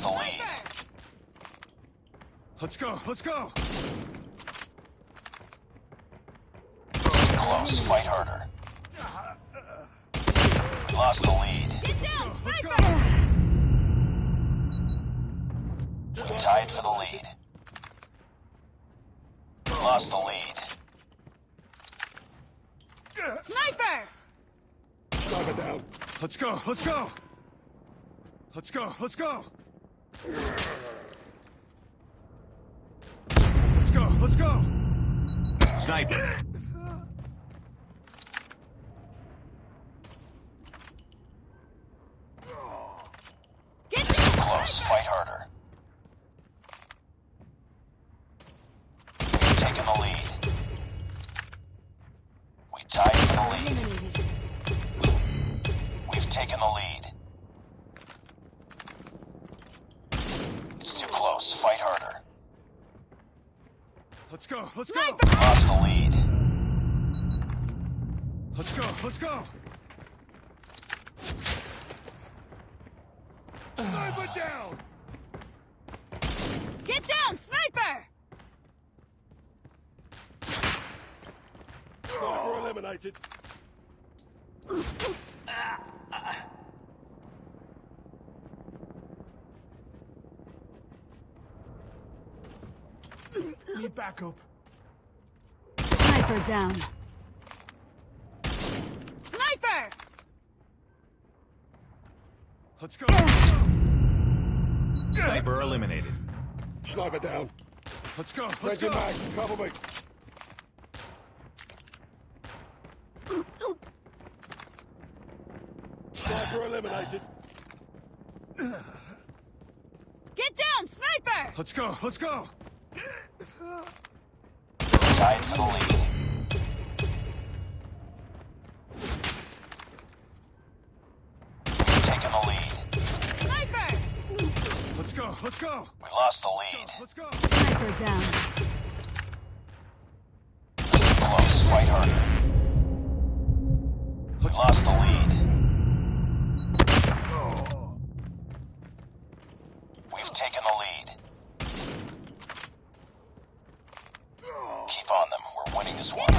the lead. Let's go, let's go! Too close, fight harder. We lost the lead. Get down, sniper! We tied for the lead. We lost the lead. Sniper! Sniper down. Let's go, let's go! Let's go, let's go! Let's go, let's go! Sniper. Get Too down, close, fight harder. We've taken the lead. We tied for the lead. eliminated. We've taken the lead. It's too close, fight harder. Let's go, let's go! Sniper! Lost the lead. Let's go, let's go! Sniper down! Get down, sniper! Sniper eliminated. Need backup. Sniper down. Sniper! Let's go! Sniper eliminated. Sniper down. Let's go, let's go! Cover me. Sniper eliminated. Get down, sniper! Let's go, let's go! Tied for the lead. We've taken the lead. Sniper! Let's go, let's go! We lost the lead. Let's go! Sniper down. Too close, fight harder. We lost the lead. We've taken the lead. Keep on them. We're winning this one.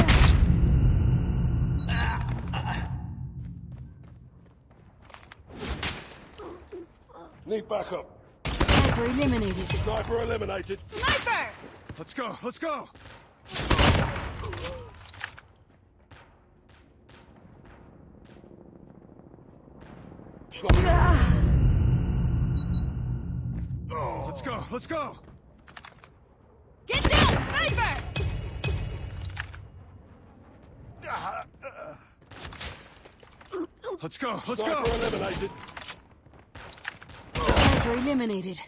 Need backup. Sniper eliminated. Sniper eliminated. Sniper! Let's go, let's go! Let's go, let's go! Get down, sniper! Let's go, let's go! Sniper eliminated.